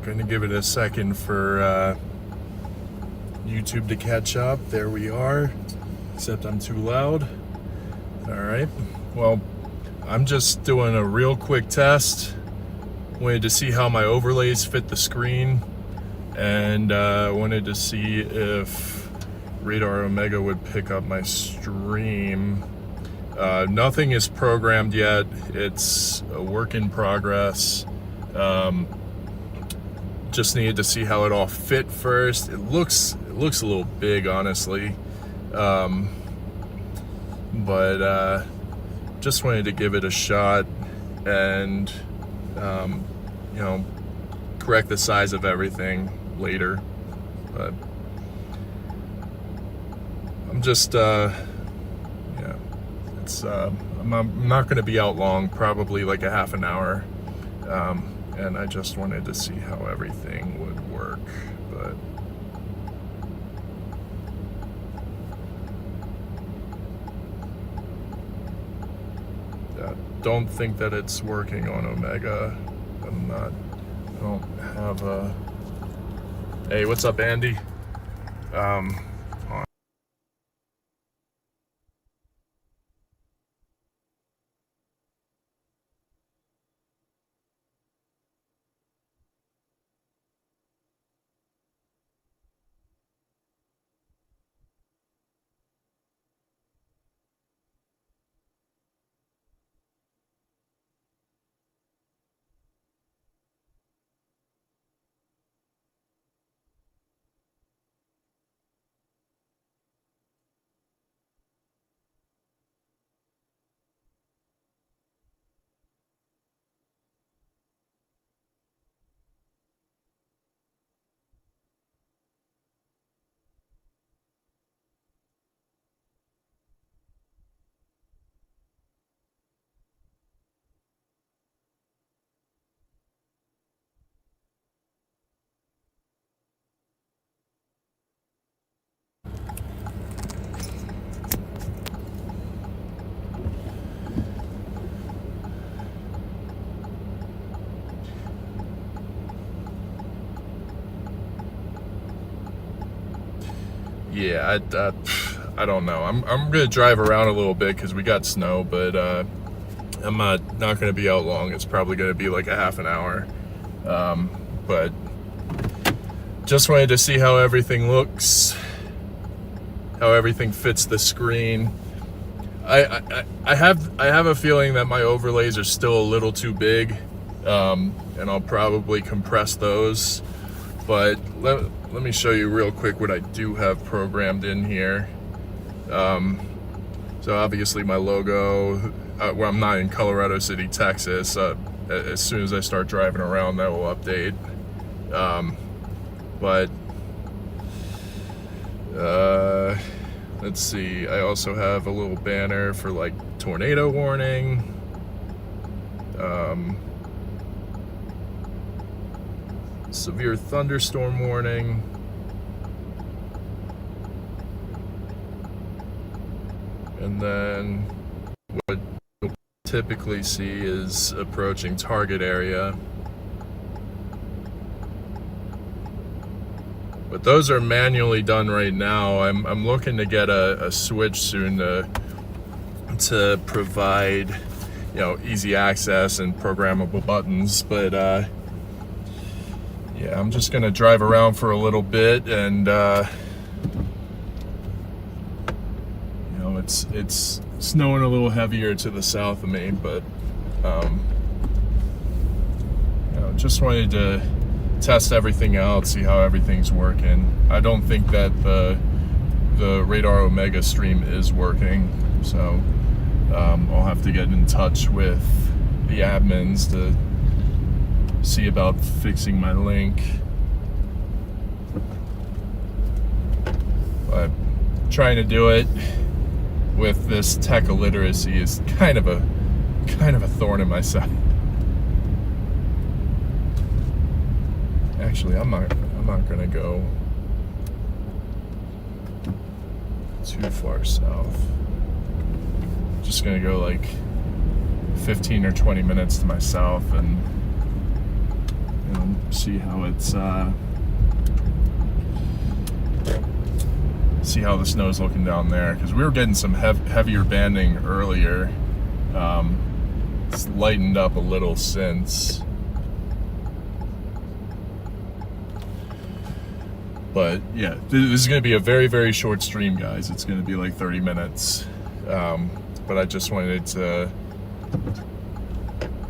Going to give it a second for YouTube to catch up. There we are, except I'm too loud. All right, well, I'm just doing a real quick test. Wanted to see how my overlays fit the screen, and wanted to see if RadarOmega would pick up my stream. Nothing is programmed yet. It's a work in progress. Just needed to see how it all fit first. It looks a little big, honestly, but just wanted to give it a shot and you know, correct the size of everything later. But I'm just yeah, it's I'm not going to be out long, probably like a half an hour. And I just wanted to see how everything would work, but don't think that it's working on Omega. I don't have a... Hey, what's up, Andy? Yeah, I don't know. I'm gonna drive around a little bit because we got snow, but I'm not gonna be out long. It's probably gonna be like a half an hour. But just wanted to see how everything looks, how everything fits the screen. I have a feeling that my overlays are still a little too big, and I'll probably compress those. But let me show you real quick what I do have programmed in here. So obviously my logo, well, I'm not in Colorado City, Texas. As soon as I start driving around, that will update. But let's see, I also have a little banner for like tornado warning. Severe thunderstorm warning. And then what you'll typically see is approaching target area. But those are manually done right now. I'm looking to get a switch soon to provide, you know, easy access and programmable buttons. But yeah, I'm just gonna drive around for a little bit, and you know, it's snowing a little heavier to the south of me, but you know, just wanted to test everything out, see how everything's working. I don't think that the RadarOmega stream is working, so I'll have to get in touch with the admins to see about fixing my link. But trying to do it with this tech illiteracy is kind of a thorn in my side. Actually, I'm not gonna go too far south. Just gonna go like 15 or 20 minutes to my south and see how it's see how the snow's looking down there, because we were getting some heavier banding earlier. It's lightened up a little since, but yeah, this is going to be a very, very short stream, guys. It's going to be like 30 minutes, but I just wanted to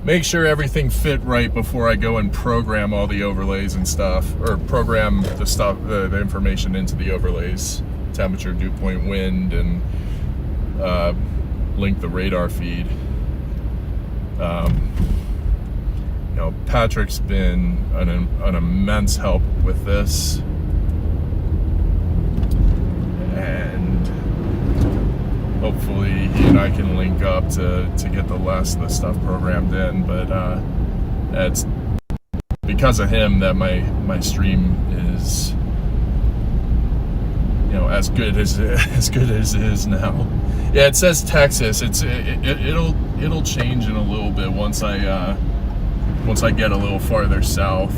make sure everything fit right before I go and program all the overlays and stuff, or program the stuff, the information into the overlays, temperature, dew point, wind, and link the radar feed. You know, Patrick's been an immense help with this, and hopefully he and I can link up to get the last of the stuff programmed in. But it's because of him that my stream is, you know, as good as it is now. Yeah, it says Texas. It'll change in a little bit once I get a little farther south.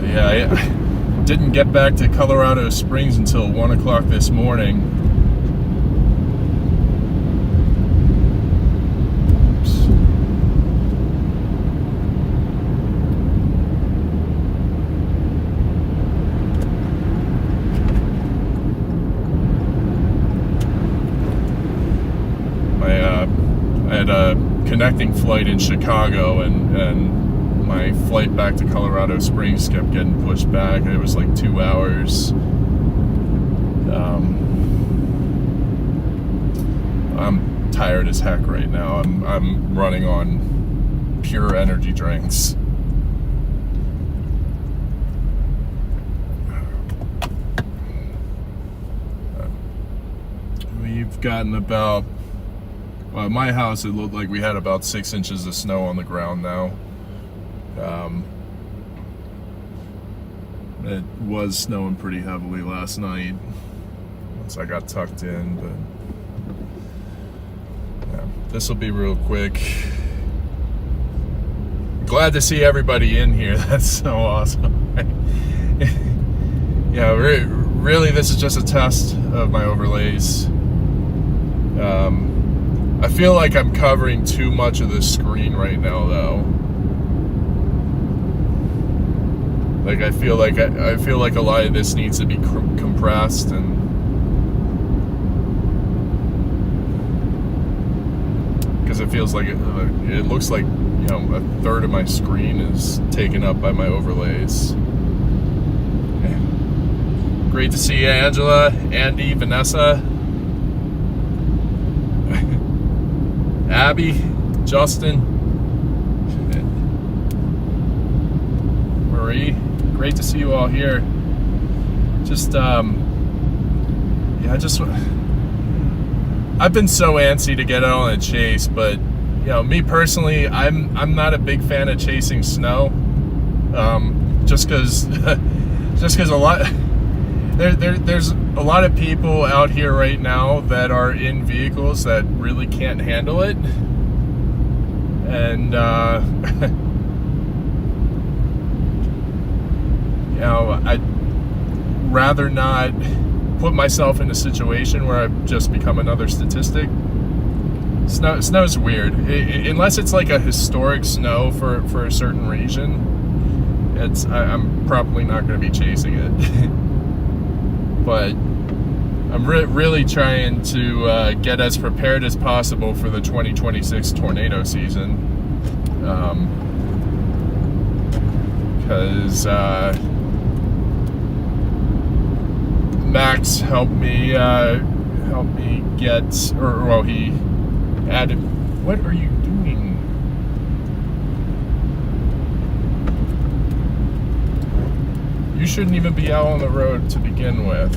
Yeah, I didn't get back to Colorado Springs until 1 o'clock this morning. Oops. I had a connecting flight in Chicago, and my flight back to Colorado Springs kept getting pushed back. It was like 2 hours. I'm tired as heck right now. I'm running on pure energy drinks. We've gotten about, well, at my house it looked like we had about 6 inches of snow on the ground now. It was snowing pretty heavily last night once I got tucked in, but yeah, this will be real quick. Glad to see everybody in here. That's so awesome. Yeah, really this is just a test of my overlays. I feel like I'm covering too much of the screen right now, though. Like I feel like a lot of this needs to be compressed, and because it feels like it looks like, you know, a third of my screen is taken up by my overlays. Great to see you, Angela, Andy, Vanessa, Abby, Justin, Marie. Great to see you all here. Just yeah, I've been so antsy to get out on a chase, but you know, me personally, I'm not a big fan of chasing snow. Just because a lot there's a lot of people out here right now that are in vehicles that really can't handle it, and you know, I'd rather not put myself in a situation where I've just become another statistic. Snow's weird. Unless it's like a historic snow for a certain region, I'm probably not going to be chasing it. But I'm really trying to get as prepared as possible for the 2026 tornado season. Because Max helped me get, or well, he added. What are you doing? You shouldn't even be out on the road to begin with.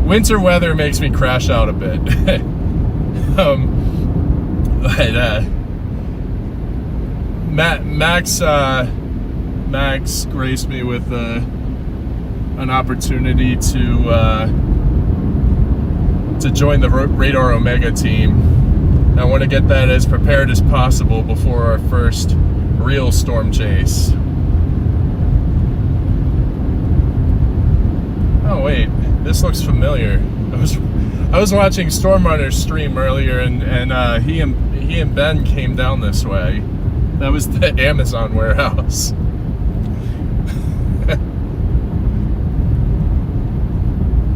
winter weather makes me crash out a bit. But Max graced me with an opportunity to join the RadarOmega team. I want to get that as prepared as possible before our first real storm chase. Oh wait, this looks familiar. I was watching Stormrunner's stream earlier, and he and Ben came down this way. That was the Amazon warehouse.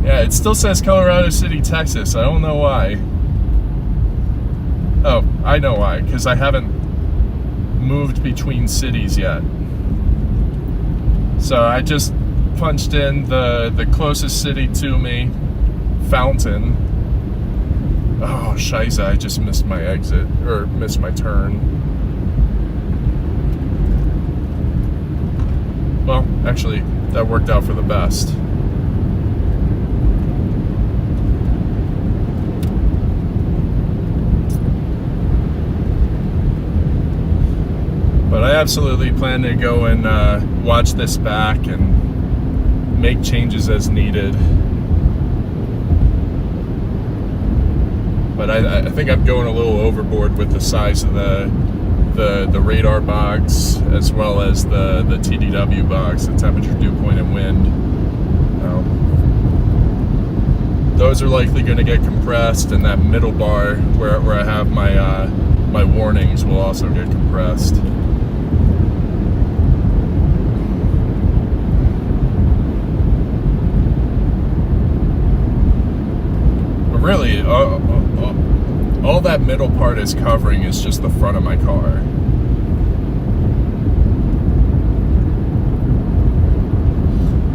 Yeah, it still says Colorado City, Texas. I don't know why. Oh, I know why, because I haven't moved between cities yet. So I just punched in the closest city to me, Fountain. Oh, scheisse, I just missed my exit, or missed my turn. Well, actually, that worked out for the best. But I absolutely plan to go and watch this back and make changes as needed. But I think I'm going a little overboard with the size of the radar box, as well as the TDW box, the temperature, dew point, and wind. Those are likely going to get compressed, and that middle bar where I have my warnings will also get compressed. Really, all that middle part is covering is just the front of my car.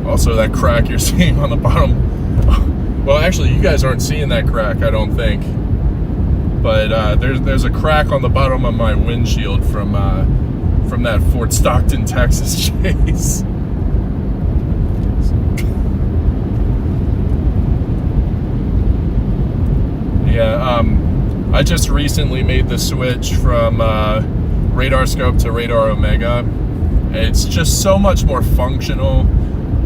Also, that crack you're seeing on the bottom. Well, actually, you guys aren't seeing that crack, I don't think. But there's a crack on the bottom of my windshield from that Fort Stockton, Texas chase. Yeah, I just recently made the switch from radar scope to RadarOmega. It's just so much more functional.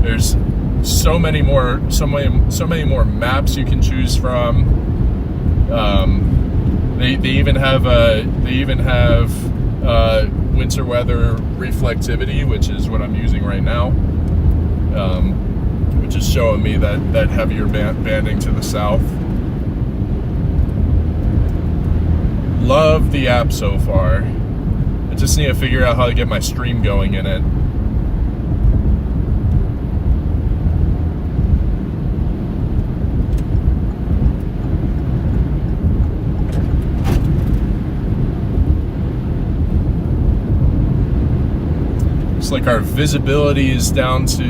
There's so many more maps you can choose from. They even have winter weather reflectivity, which is what I'm using right now, which is showing me that heavier banding to the south. Love the app so far. I just need to figure out how to get my stream going in it. Looks like our visibility is down to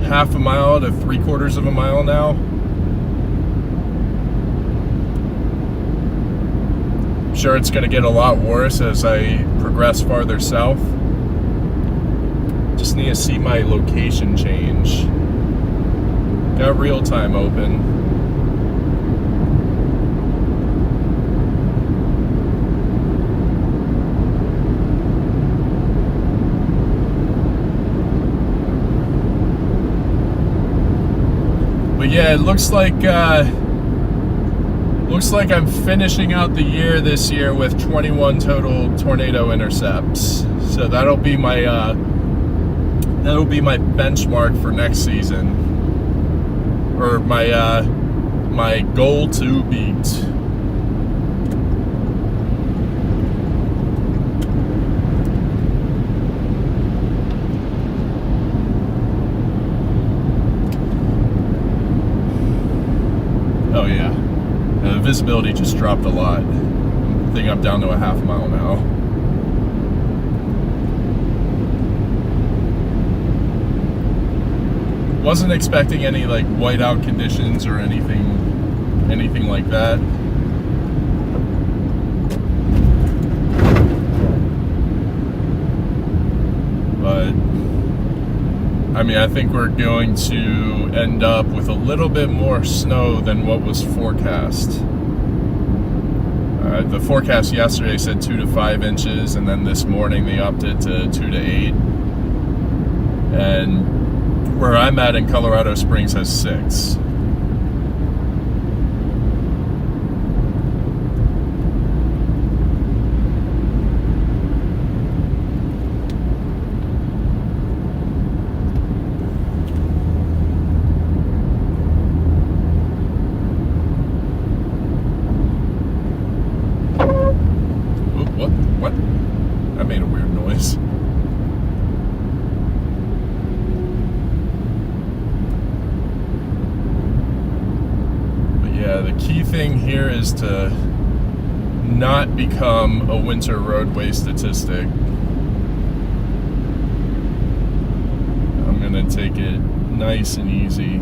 half a mile to 3/4 of a mile now. Sure, it's going to get a lot worse as I progress farther south. Just need to see my location change. Got real time open. But yeah, it looks like I'm finishing out the year this year with 21 total tornado intercepts. So that'll be my benchmark for next season, or my goal to beat. Oh yeah. The visibility just dropped a lot. I think I'm down to a half mile now. Wasn't expecting any like whiteout conditions or anything like that. But I mean, I think we're going to end up with a little bit more snow than what was forecast. The forecast yesterday said 2 to 5 inches, and then this morning they upped it to 2 to 8. And where I'm at in Colorado Springs has 6. What? That made a weird noise. But yeah, the key thing here is to not become a winter roadway statistic. I'm gonna take it nice and easy.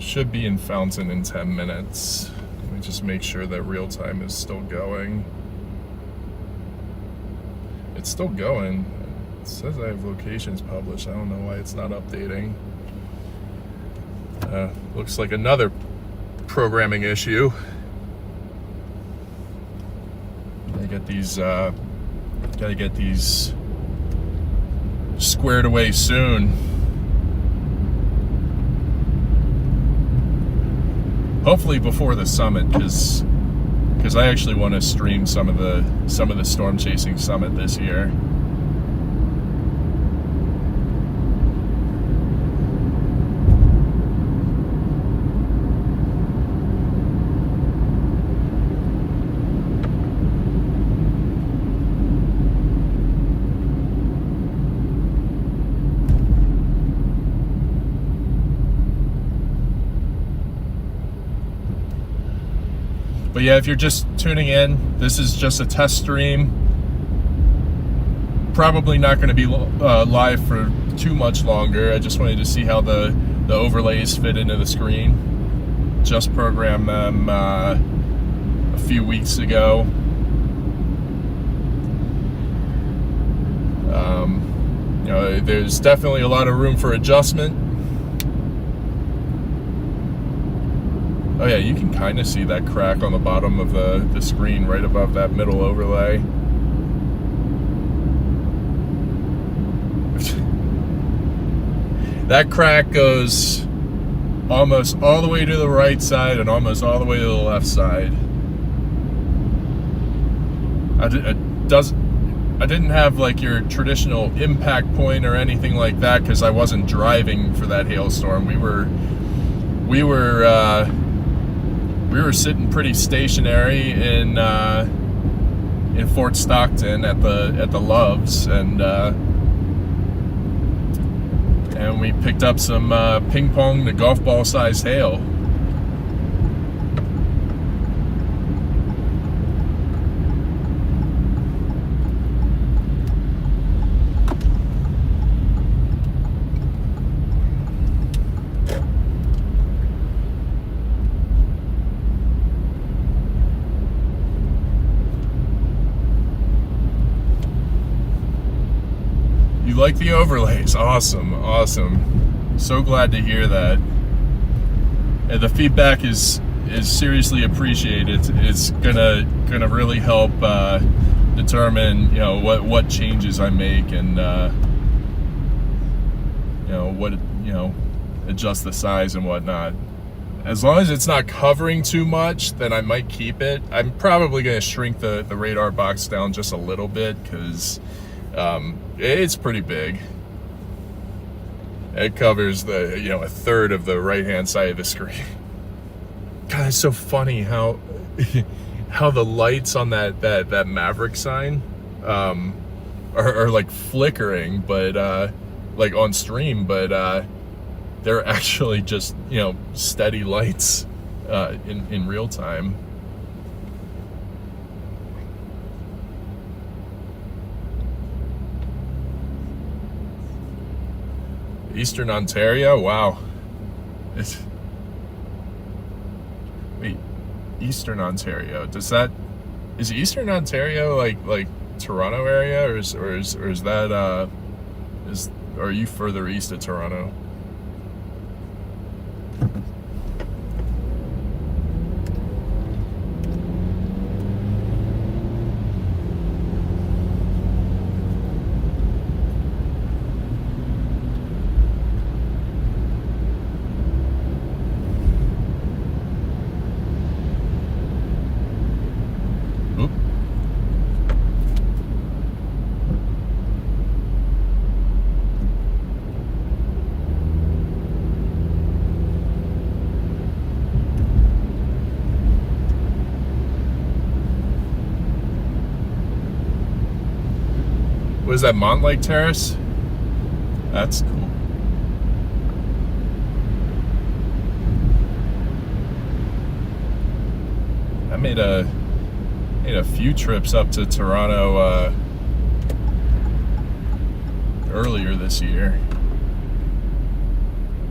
Should be in Fountain in 10 minutes. Let me just make sure that real time is still going. It's still going. It says I have locations published. I don't know why it's not updating. Looks like another programming issue. Gotta get these squared away soon. Hopefully before the summit, because I actually want to stream some of the Storm Chasing Summit this year. But yeah, if you're just tuning in, this is just a test stream. Probably not going to be live for too much longer. I just wanted to see how the overlays fit into the screen. Just programmed them a few weeks ago. There's definitely a lot of room for adjustment. Oh yeah, you can kind of see that crack on the bottom of the screen right above that middle overlay. That crack goes almost all the way to the right side and almost all the way to the left side. I didn't have like your traditional impact point or anything like that because I wasn't driving for that hailstorm. We were sitting pretty stationary in Fort Stockton at the Loves, and we picked up some ping pong to golf ball sized hail. You like the overlays? Awesome. So glad to hear that. And the feedback is seriously appreciated. It's gonna really help determine what changes I make and adjust the size and whatnot. As long as it's not covering too much, then I might keep it. I'm probably gonna shrink the radar box down just a little bit because it's pretty big. It covers a third of the right hand side of the screen. God, it's so funny how the lights on that Maverick sign are like flickering, but like on stream, but they're actually just steady lights in real time. Eastern Ontario, wow. Wait, Eastern Ontario. Is Eastern Ontario like Toronto area, or is that are you further east of Toronto? Was that Montlake Terrace? That's cool. I made a few trips up to Toronto earlier this year.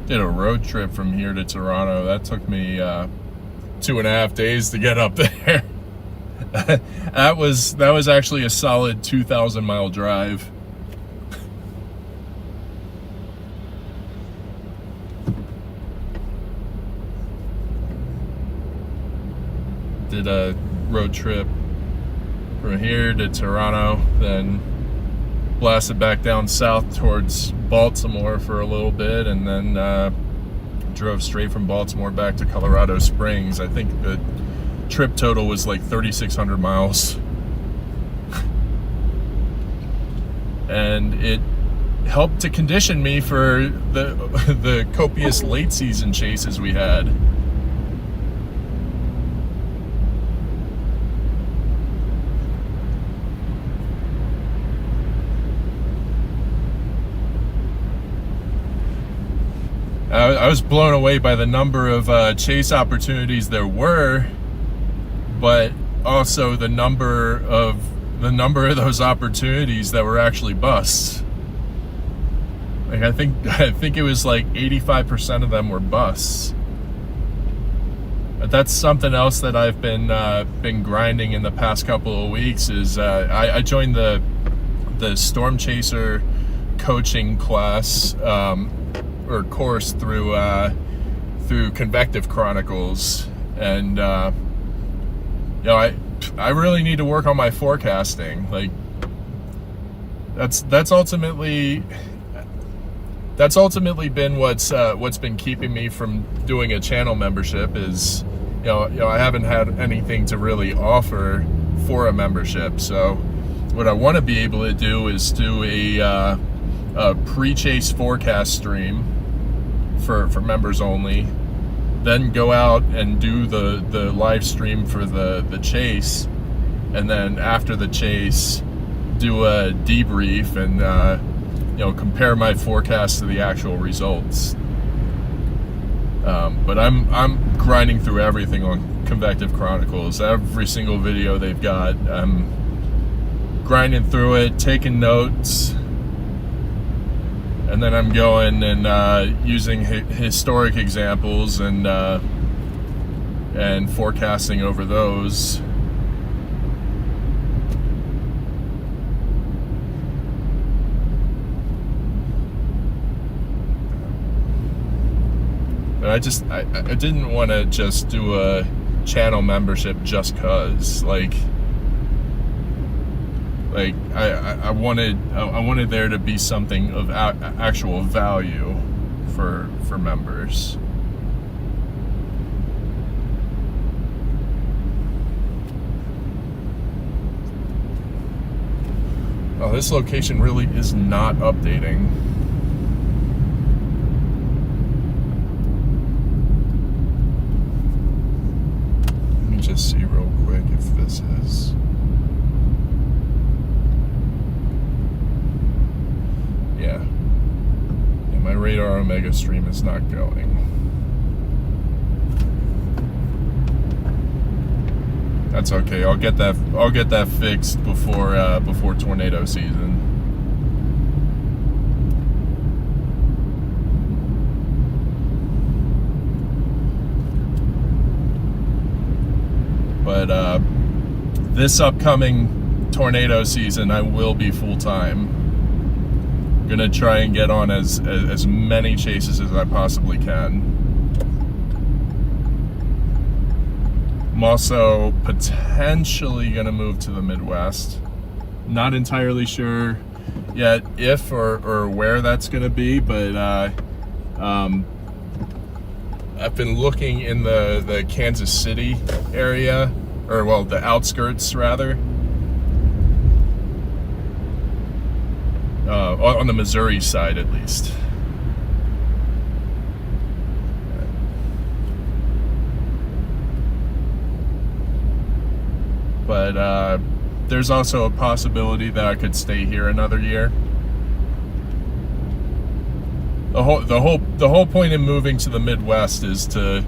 Did a road trip from here to Toronto. That took me 2.5 days to get up there. That was actually a solid 2,000-mile drive. Did a road trip from here to Toronto, then blasted back down south towards Baltimore for a little bit, and then drove straight from Baltimore back to Colorado Springs. I think the trip total was like 3,600 miles. And it helped to condition me for the copious late season chases we had. I was blown away by the number of chase opportunities there were, but also the number of those opportunities that were actually busts. Like I think it was like 85% of them were busts. But that's something else that I've been grinding in the past couple of weeks. Is I joined the Storm Chaser coaching class or course through Convective Chronicles, and I really need to work on my forecasting. Like that's ultimately been what's been keeping me from doing a channel membership. Is I haven't had anything to really offer for a membership. So what I want to be able to do is do a pre-chase forecast stream for members only, then go out and do the live stream for the chase, and then after the chase do a debrief and compare my forecast to the actual results. But I'm grinding through everything on Convective Chronicles. Every single video they've got, I'm grinding through it, taking notes, and then I'm going and using historic examples and forecasting over those. But I didn't want to just do a channel membership just cause. Like I wanted there to be something of actual value for members. Oh, this location really is not updating. Let me just see real quick if this is. Yeah, my RadarOmega stream is not going. That's okay. I'll get that fixed before tornado season. But this upcoming tornado season, I will be full-time. Gonna try and get on as many chases as I possibly can. I'm also potentially gonna move to the Midwest. Not entirely sure yet if or where that's gonna be, but I've been looking in the Kansas City area, or well, the outskirts rather, on the Missouri side at least. But there's also a possibility that I could stay here another year. The whole point in moving to the Midwest is to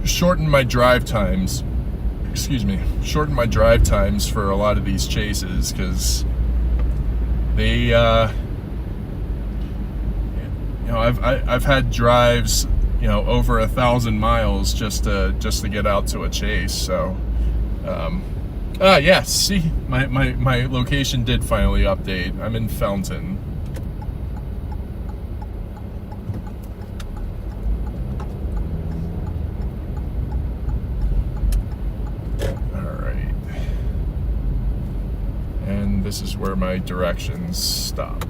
shorten my drive times. Shorten my drive times for a lot of these chases, because they, I've had drives, over 1,000 miles just to get out to a chase. So, yes, see, my location did finally update. I'm in Fountain. This is where my directions stop.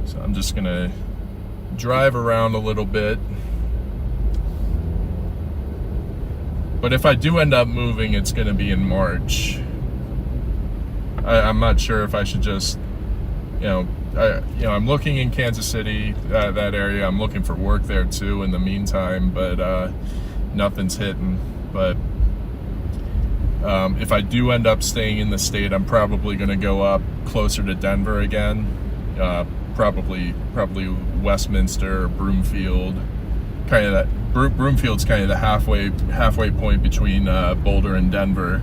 So I'm just gonna drive around a little bit. But if I do end up moving, it's gonna be in March. I'm not sure if I should just, I'm looking in Kansas City, that area. I'm looking for work there too in the meantime, but nothing's hitting. But if I do end up staying in the state, I'm probably going to go up closer to Denver again. Probably Westminster or Broomfield. Kind of that. Broomfield's kind of the halfway point between Boulder and Denver.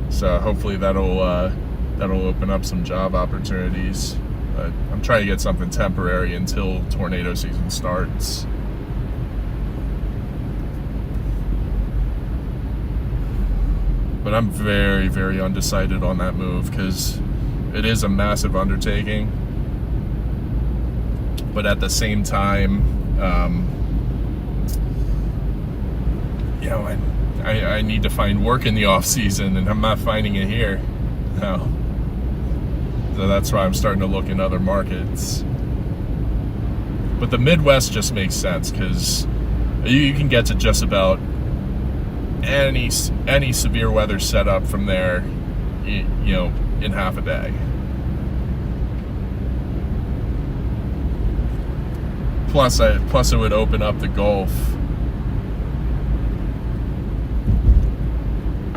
So hopefully that'll open up some job opportunities. I'm trying to get something temporary until tornado season starts. But I'm very, very undecided on that move, because it is a massive undertaking. But at the same time, I need to find work in the off season, and I'm not finding it here. No. So that's why I'm starting to look in other markets. But the Midwest just makes sense, because you can get to just about any severe weather setup from there, in half a day. Plus it would open up the Gulf.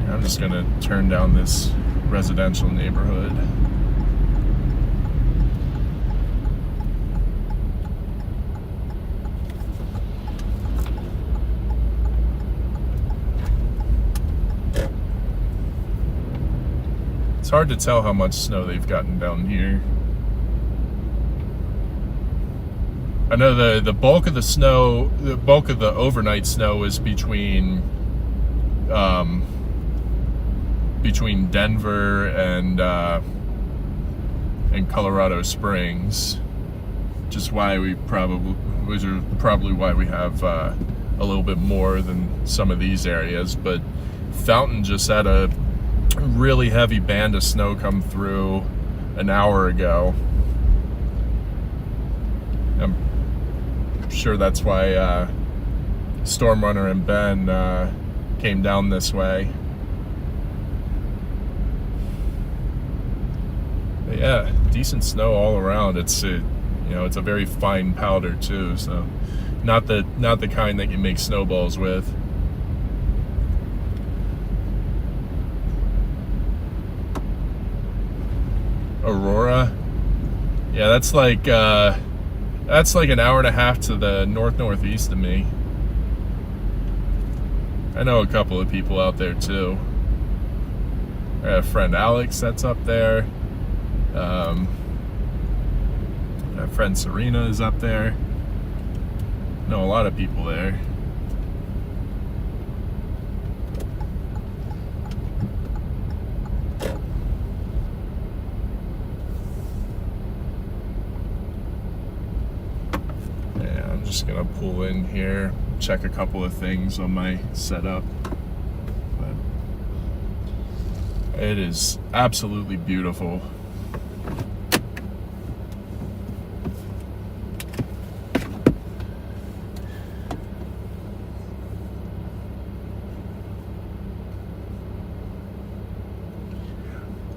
I'm just gonna turn down this residential neighborhood. It's hard to tell how much snow they've gotten down here. I know the bulk of the snow, the bulk of the overnight snow is between Denver and Colorado Springs, which is why why we have a little bit more than some of these areas. But Fountain just had a really heavy band of snow come through an hour ago. I'm sure that's why Storm Runner and Ben came down this way. But yeah, decent snow all around. It's a very fine powder too, so not the kind that you make snowballs with. Aurora, yeah, that's like an hour and a half to the northeast of me. I know a couple of people out there too. I have a friend Alex that's up there. My friend Serena is up there. I know a lot of people there. gonna pull in here, check a couple of things on my setup. But it is absolutely beautiful.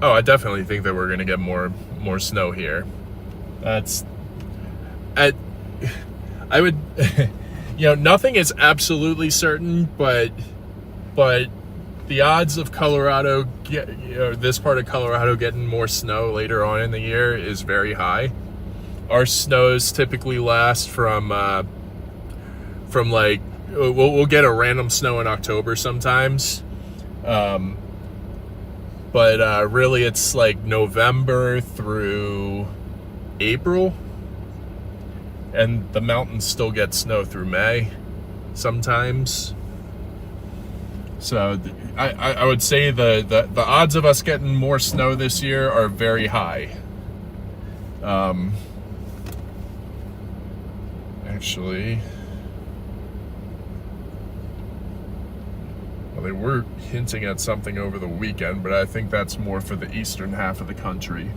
Oh, I definitely think that we're gonna get more snow here. I would, nothing is absolutely certain, but the odds of Colorado this part of Colorado getting more snow later on in the year is very high. Our snows typically last from like we'll get a random snow in October sometimes. But really it's like November through April, and the mountains still get snow through May sometimes. So I would say the odds of us getting more snow this year are very high. Actually, well, they were hinting at something over the weekend, but I think that's more for the eastern half of the country.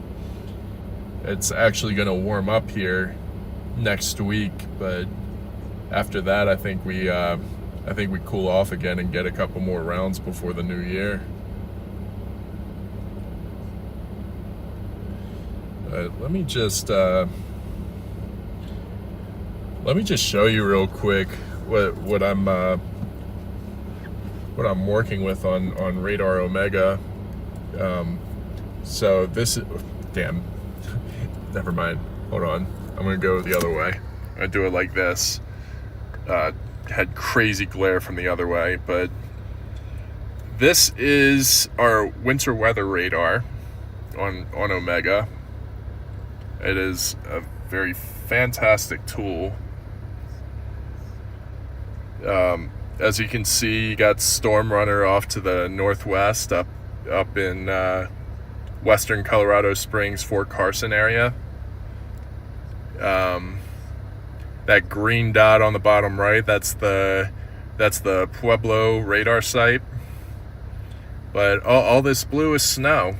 It's actually going to warm up here next week, but after that, I think we cool off again and get a couple more rounds before the new year. Let me just show you real quick what I'm working with on RadarOmega. So this is, damn, never mind. Hold on. I'm gonna go the other way. I'm gonna do it like this. Had crazy glare from the other way, but this is our winter weather radar on Omega. It is a very fantastic tool. As you can see, you got Storm Runner off to the northwest, up in western Colorado Springs, Fort Carson area. That green dot on the bottom right, that's the Pueblo radar site. But all this blue is snow.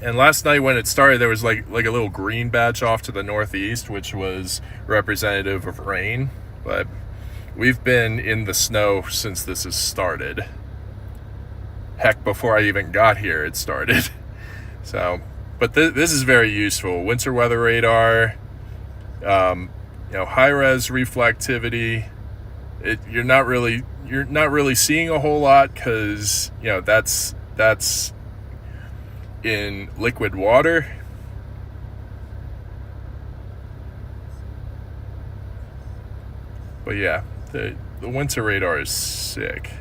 And last night when it started, there was like a little green batch off to the northeast, which was representative of rain. But we've been in the snow since this has started. Heck, before I even got here, it started. So, but this is very useful. Winter weather radar, high-res reflectivity. You're not really seeing a whole lot because that's in liquid water. But yeah, the winter radar is sick.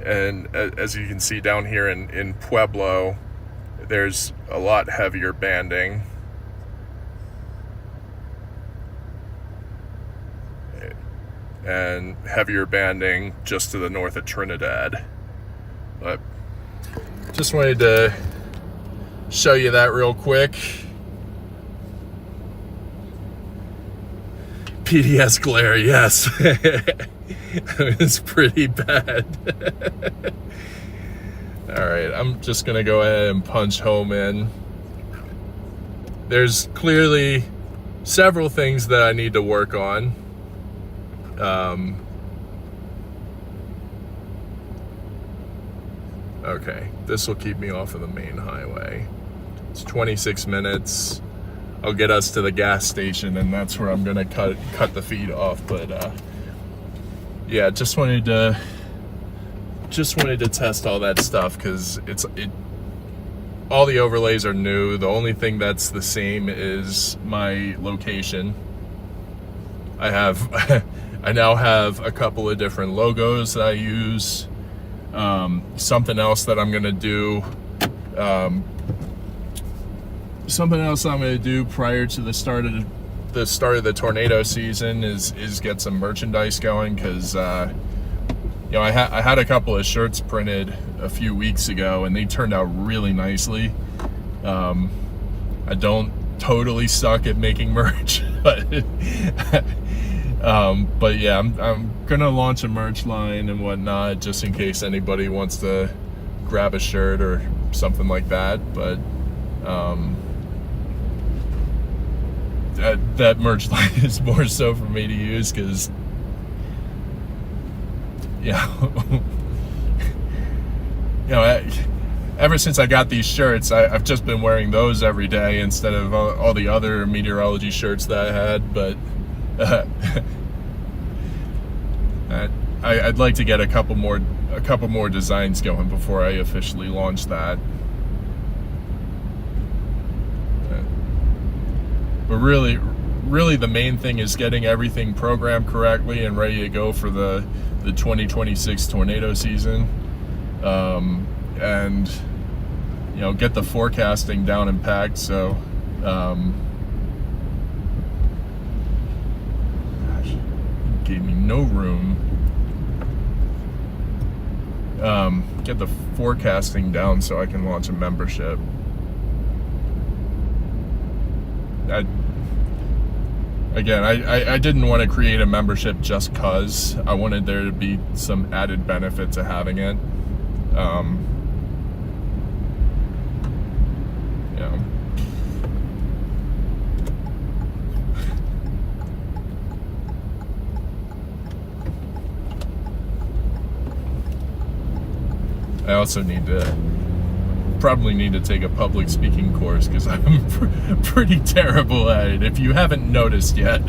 And as you can see down here in Pueblo, there's a lot heavier banding. And heavier banding just to the north of Trinidad. But just wanted to show you that real quick. PDS glare, yes. It's pretty bad. All right, I'm just gonna go ahead and punch home in. There's clearly several things that I need to work on. Okay, this will keep me off of the main highway. It's 26 minutes. I'll get us to the gas station, and that's where I'm gonna cut the feed off. But yeah, just wanted to test all that stuff because all the overlays are new. The only thing that's the same is my location. I now have a couple of different logos that I use. Something else that I'm gonna do. Something else I'm gonna do prior to the start of the tornado season is get some merchandise going, because I had a couple of shirts printed a few weeks ago and they turned out really nicely. I don't totally suck at making merch, but But yeah, I'm gonna launch a merch line and whatnot, just in case anybody wants to grab a shirt or something like that. But that merch line is more so for me to use, because ever since I got these shirts, I've just been wearing those every day instead of all the other meteorology shirts that I had. But I'd like to get a couple more designs going before I officially launch that. But really the main thing is getting everything programmed correctly and ready to go for the 2026 tornado season, and get the forecasting down and packed. So gave me no room. Get the forecasting down so I can launch a membership. I didn't want to create a membership just cause. I wanted there to be some added benefit to having it. I also probably need to take a public speaking course, because I'm pretty terrible at it, if you haven't noticed yet.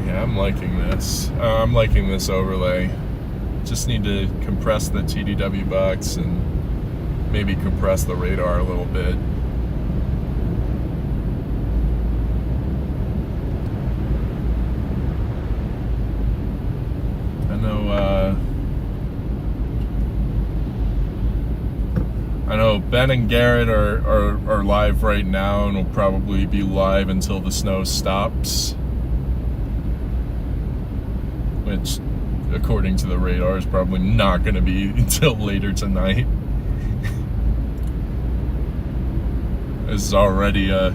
Yeah, I'm liking this. I'm liking this overlay. Just need to compress the TDW box and maybe compress the radar a little bit. I know Ben and Garrett are live right now, and will probably be live until the snow stops, which, according to the radar, is probably not going to be until later tonight. This is already a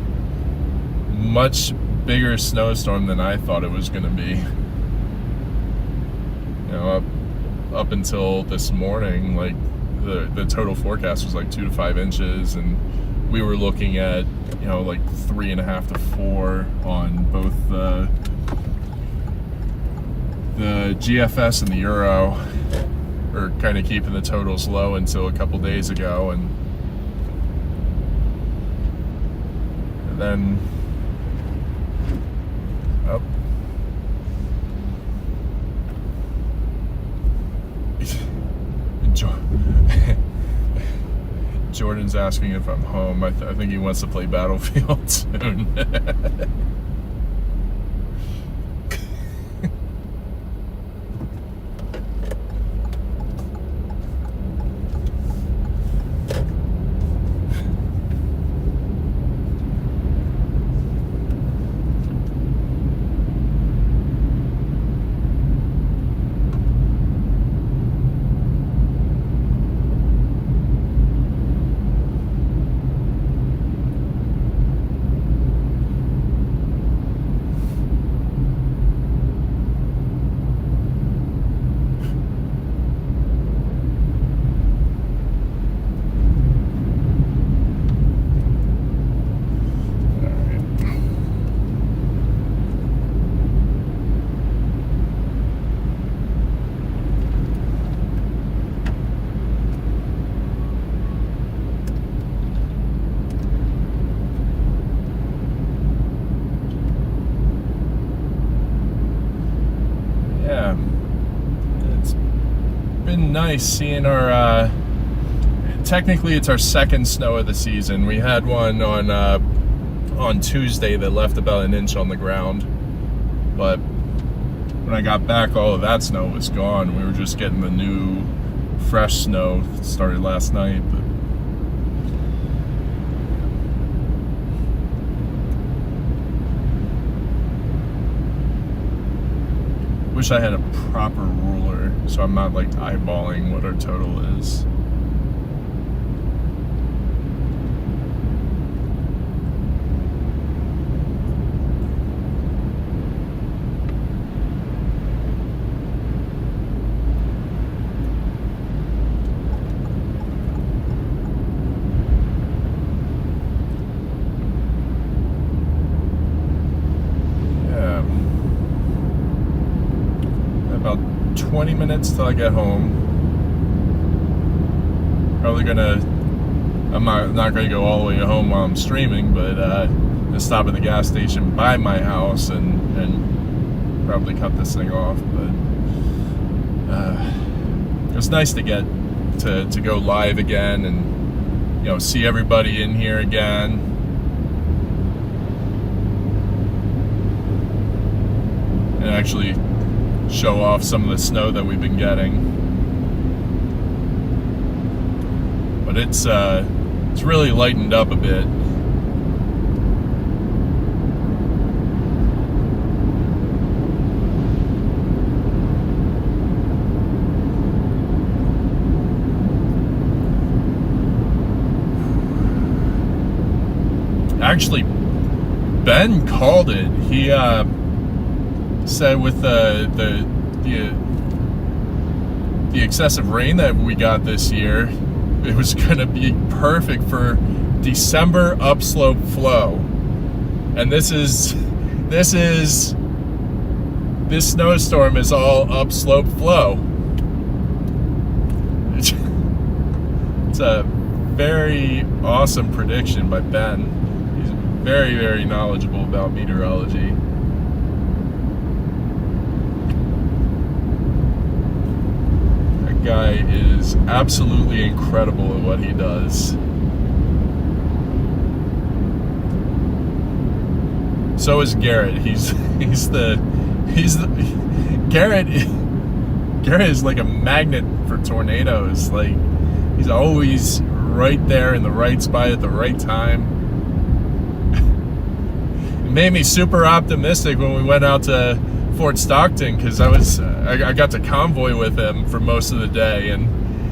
much bigger snowstorm than I thought it was going to be. Up until this morning, like the total forecast was like 2 to 5 inches, and we were looking at like 3.5 to 4 on both the GFS and the Euro, or kind of keeping the totals low until a couple days ago, and then up. Jordan's asking if I'm home. I think he wants to play Battlefield soon. Nice seeing our technically it's our second snow of the season. We had one on Tuesday that left about an inch on the ground, but when I got back, all of that snow was gone. We were just getting the new fresh snow that started last night. But wish I had a proper ruler so I'm not like eyeballing what our total is. 20 minutes till I get home. Probably I'm not gonna go all the way home while I'm streaming, but just stop at the gas station by my house and probably cut this thing off. But it's nice to get to go live again and, you know, see everybody in here again. And actually show off some of the snow that we've been getting. But it's really lightened up a bit. Actually, Ben called it. He said with the excessive rain that we got this year, it was going to be perfect for December upslope flow. And this snowstorm is all upslope flow. It's a very awesome prediction by Ben. He's very, very knowledgeable about meteorology. That guy is absolutely incredible at what he does. So is Garrett. Garrett is like a magnet for tornadoes. Like, he's always right there in the right spot at the right time. It made me super optimistic when we went out to Fort Stockton, because I got to convoy with him for most of the day, and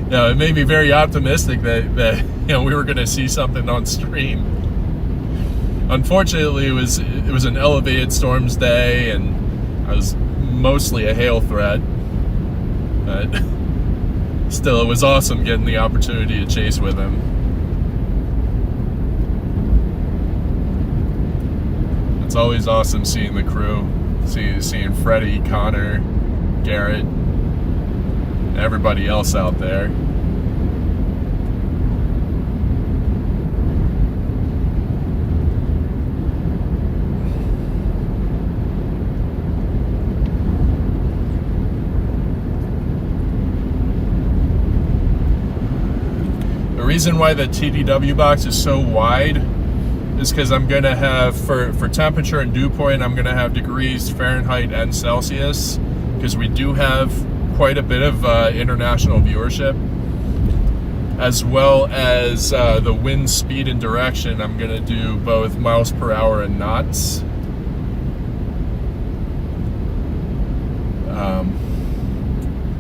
you know, it made me very optimistic that you know, we were going to see something on stream. Unfortunately, it was an elevated storms day, and I was mostly a hail threat. But still, it was awesome getting the opportunity to chase with him. It's always awesome seeing the crew, seeing Freddie, Connor, Garrett, and everybody else out there. The reason why the TDW box is so wide is because I'm going to have, for temperature and dew point, I'm going to have degrees Fahrenheit and Celsius, because we do have quite a bit of international viewership, as well as the wind speed and direction. I'm going to do both miles per hour and knots.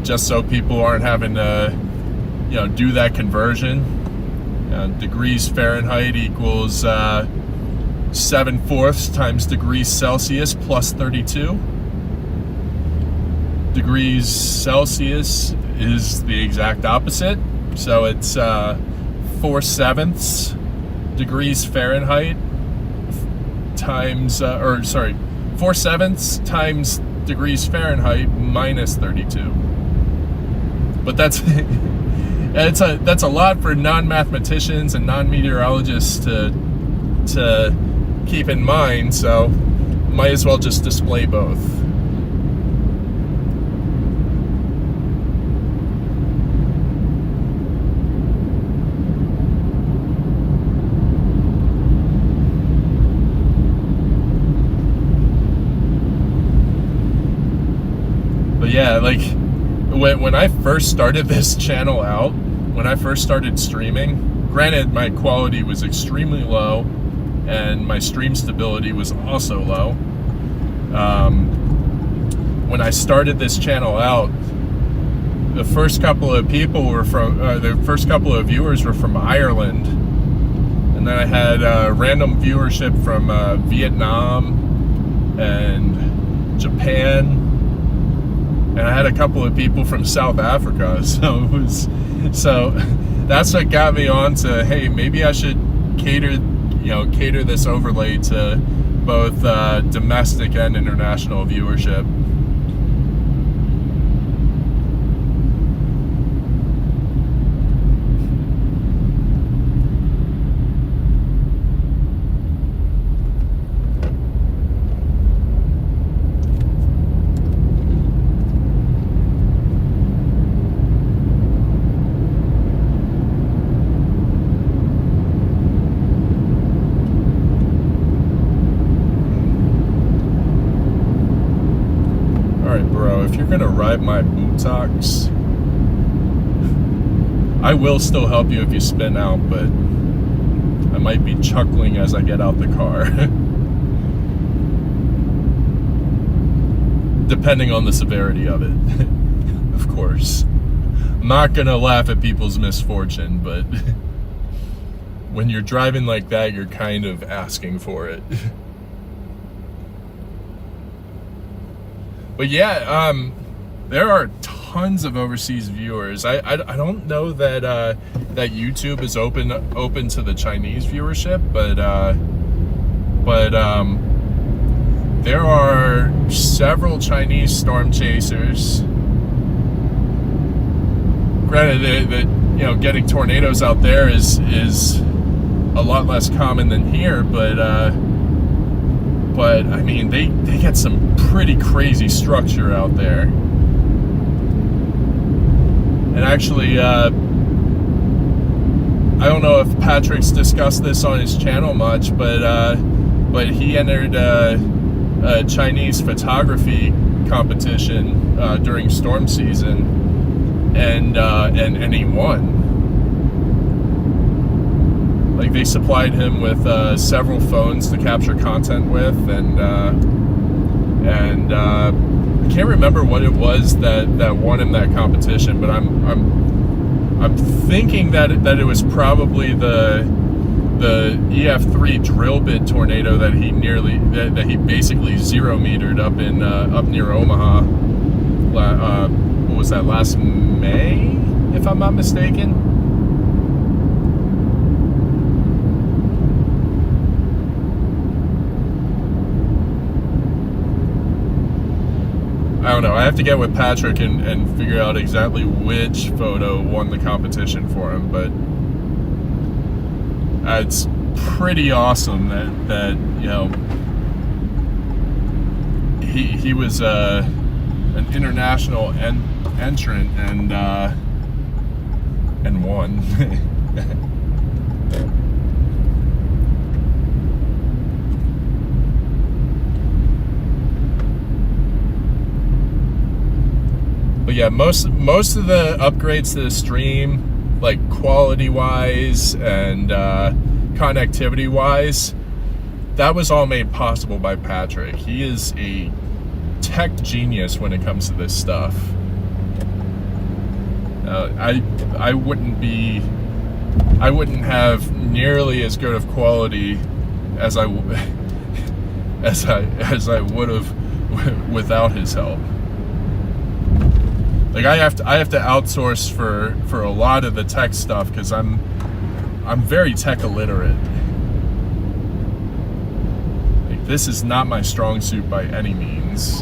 Just so people aren't having to, you know, do that conversion. Degrees Fahrenheit equals 7/4 times degrees Celsius plus 32. Degrees Celsius is the exact opposite, so it's 4/7 degrees Fahrenheit times 4/7 times degrees Fahrenheit minus 32. But that's that's a lot for non-mathematicians and non-meteorologists to keep in mind, so might as well just display both. But yeah, like when I first started this channel out, when I first started streaming, granted my quality was extremely low and my stream stability was also low. When I started this channel out, the first couple of people were from, the first couple of viewers were from Ireland, and then I had random viewership from Vietnam and Japan. And I had a couple of people from South Africa, so that's what got me on to, hey, maybe I should cater this overlay to both domestic and international viewership. if you're gonna ride my buttocks, I will still help you if you spin out, but I might be chuckling as I get out the car. Depending on the severity of it, of course. I'm not gonna laugh at people's misfortune, but when you're driving like that, you're kind of asking for it. But yeah, there are tons of overseas viewers. I don't know that that YouTube is open to the Chinese viewership, but there are several Chinese storm chasers. Granted, that you know, getting tornadoes out there is a lot less common than here, but I mean, they get some pretty crazy structure out there. And actually, I don't know if Patrick's discussed this on his channel much, but he entered a Chinese photography competition during storm season, and he won. Like, they supplied him with several phones to capture content with, and I can't remember what it was that won him that competition, but I'm thinking that it was probably the EF3 drill bit tornado that he basically zero metered up near Omaha. What was that, last May, if I'm not mistaken? I don't know. I have to get with Patrick and figure out exactly which photo won the competition for him, but it's pretty awesome that you know, he was an international entrant and won. But yeah, most of the upgrades to the stream, like quality wise and connectivity wise, that was all made possible by Patrick. He is a tech genius when it comes to this stuff. I wouldn't have nearly as good of quality as I would have without his help. Like, I have to outsource for a lot of the tech stuff because I'm very tech illiterate. Like, this is not my strong suit by any means.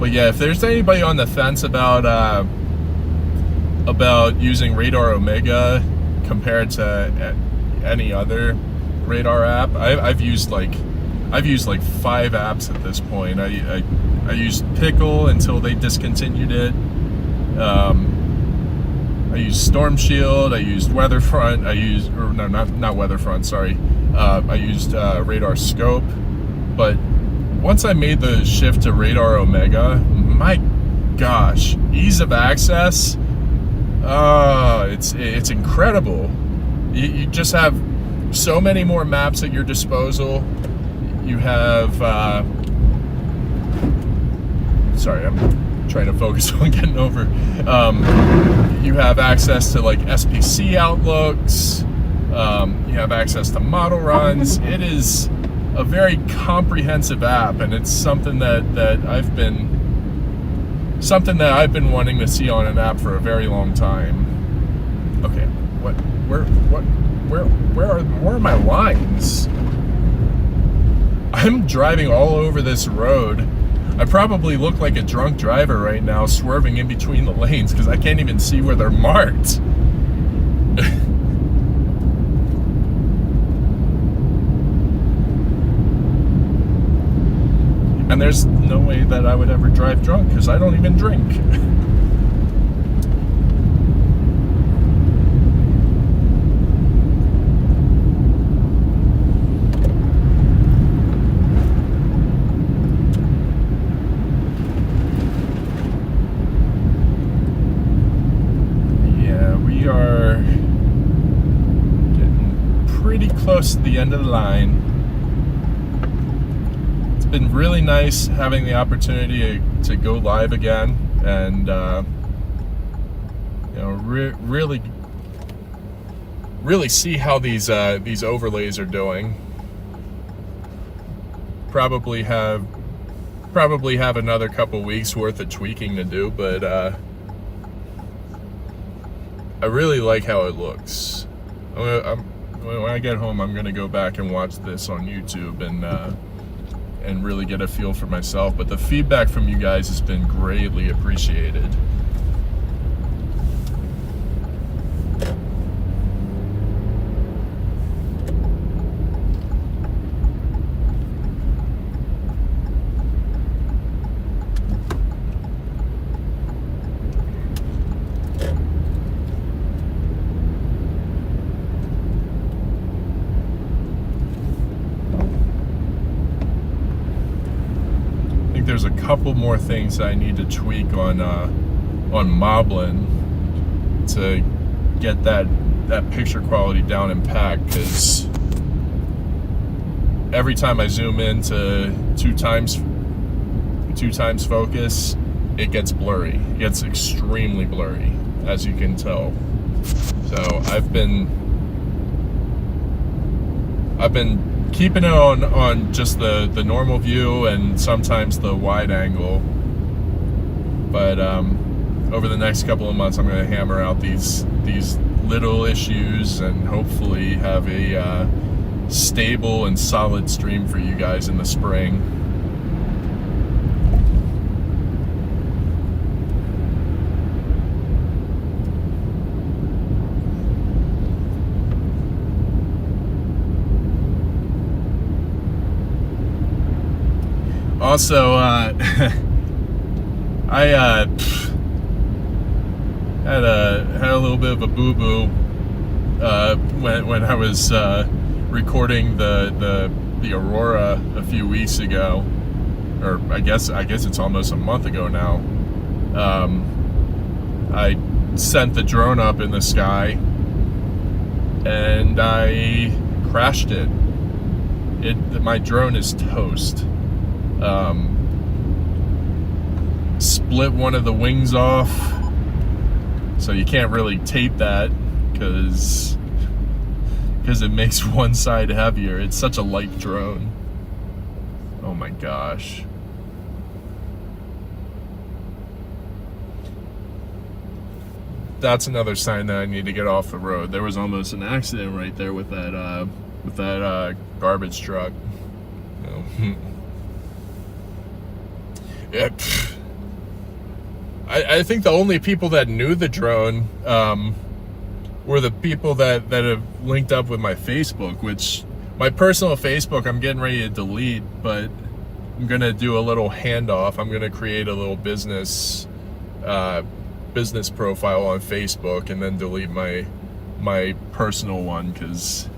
But yeah, if there's anybody on the fence about using RadarOmega compared to any other radar app, I've used like 5 apps at this point. I used Pickle until they discontinued it. I used Storm Shield. I used Weatherfront. I used not Weatherfront. Sorry. I used Radar Scope, but once I made the shift to RadarOmega, my gosh, ease of access, it's incredible. You just have so many more maps at your disposal. You have, sorry, I'm trying to focus on getting over. You have access to like SPC outlooks. You have access to model runs. It is a very comprehensive app, and it's something that I've been wanting to see on an app for a very long time. Okay, where are my lines? I'm driving all over this road. I probably look like a drunk driver right now, swerving in between the lanes because I can't even see where they're marked. And there's no way that I would ever drive drunk because I don't even drink. Yeah, we are getting pretty close to the end of the line. Been really nice having the opportunity to go live again and really see how these overlays are doing. Probably have another couple weeks worth of tweaking to do, but I really like how it looks. When I get home, I'm gonna go back and watch this on YouTube and really get a feel for myself. But the feedback from you guys has been greatly appreciated. There's a couple more things I need to tweak on Moblin to get that picture quality down in pack, because every time I zoom in to two times focus, it gets blurry. It gets extremely blurry, as you can tell. So I've been keeping it on just the normal view and sometimes the wide angle, but over the next couple of months I'm going to hammer out these little issues and hopefully have a stable and solid stream for you guys in the spring. Also, I had a little bit of a boo-boo when I was recording the Aurora a few weeks ago, or I guess it's almost a month ago now. I sent the drone up in the sky and I crashed it. My drone is toast. Split one of the wings off, so you can't really tape that because it makes one side heavier. It's such a light drone. Oh my gosh. That's another sign that I need to get off the road. There was almost an accident right there with that garbage truck. Yeah, I think the only people that knew the drone were the people that have linked up with my Facebook, which my personal Facebook I'm getting ready to delete, but I'm gonna do a little handoff. I'm gonna create a little business profile on Facebook and then delete my personal one, because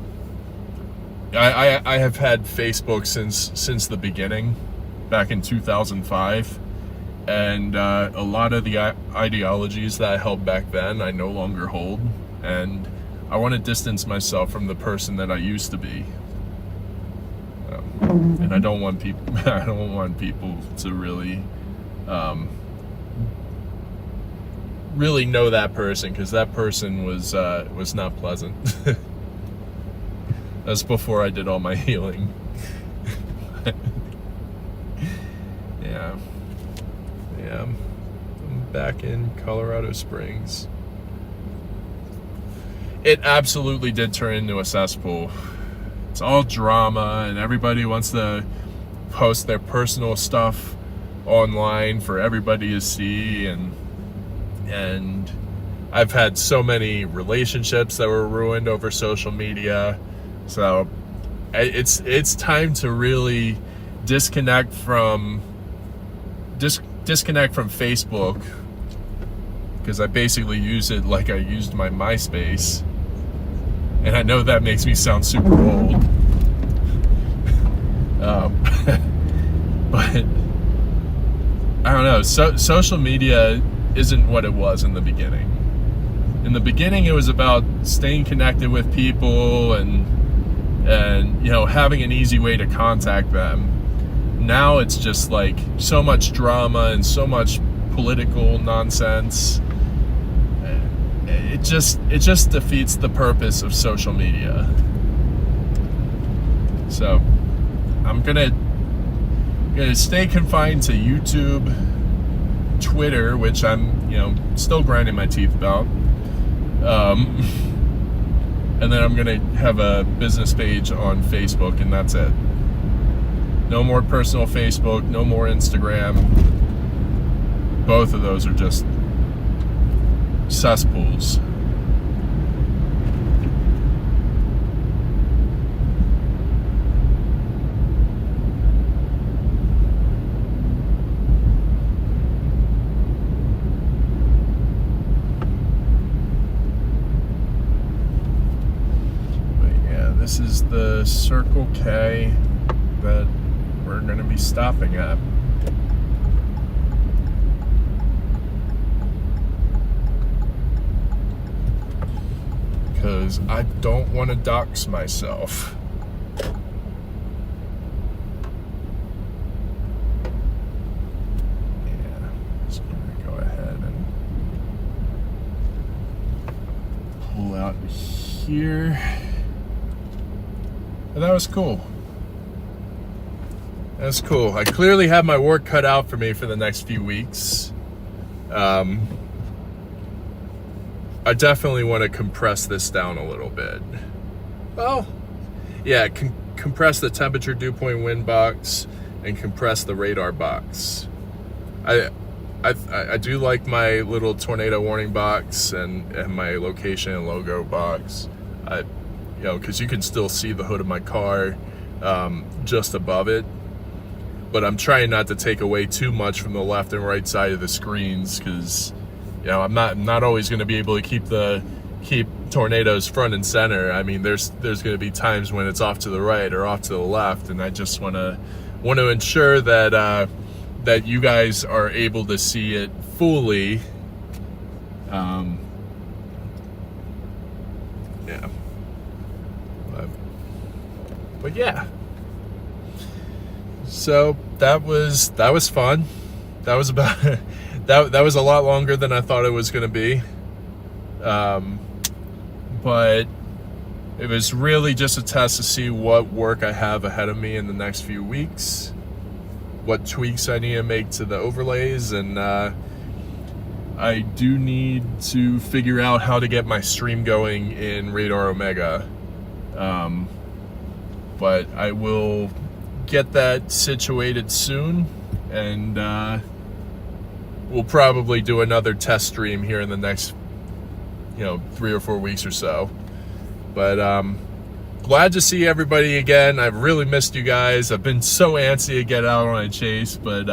I have had Facebook since the beginning, back in 2005, and a lot of the ideologies that I held back then I no longer hold, and I want to distance myself from the person that I used to be, and I don't want people to really know that person, because that person was not pleasant. That's before I did all my healing. Yeah, I'm back in Colorado Springs. It absolutely did turn into a cesspool. It's all drama, and everybody wants to post their personal stuff online for everybody to see, and I've had so many relationships that were ruined over social media. So it's time to really disconnect from Facebook, because I basically use it like I used my MySpace, and I know that makes me sound super old, but I don't know. Social media isn't what it was in the beginning. In the beginning, it was about staying connected with people and having an easy way to contact them. Now it's just like so much drama and so much political nonsense. It just defeats the purpose of social media. So I'm gonna stay confined to YouTube, Twitter, which I'm still grinding my teeth about, and then I'm gonna have a business page on Facebook, and that's it. No more personal Facebook, no more Instagram. Both of those are just cesspools. This is the Circle K that we're going to be stopping at. Because I don't want to dox myself. Yeah, just going to go ahead and pull out here. And that was cool. That's cool. I clearly have my work cut out for me for the next few weeks. I definitely want to compress this down a little bit. Well, yeah, compress the temperature dew point wind box and compress the radar box. I do like my little tornado warning box and my location and logo box. Because you can still see the hood of my car just above it. But I'm trying not to take away too much from the left and right side of the screens, because I'm not always going to be able to keep tornadoes front and center. I mean, there's going to be times when it's off to the right or off to the left, and I just want to ensure that that you guys are able to see it fully. Yeah. But yeah, so that was fun. That was about that was a lot longer than I thought it was going to be, but it was really just a test to see what work I have ahead of me in the next few weeks, what tweaks I need to make to the overlays, and I do need to figure out how to get my stream going in RadarOmega. But I will get that situated soon, and we'll probably do another test stream here in the next 3 or 4 weeks or so. But glad to see everybody again. I've really missed you guys. I've been so antsy to get out on a chase, but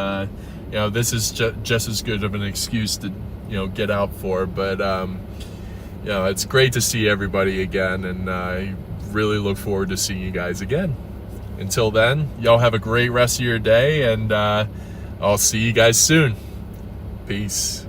this is just as good of an excuse to get out for. But it's great to see everybody again, and I really look forward to seeing you guys again. Until then, y'all have a great rest of your day, and I'll see you guys soon. Peace.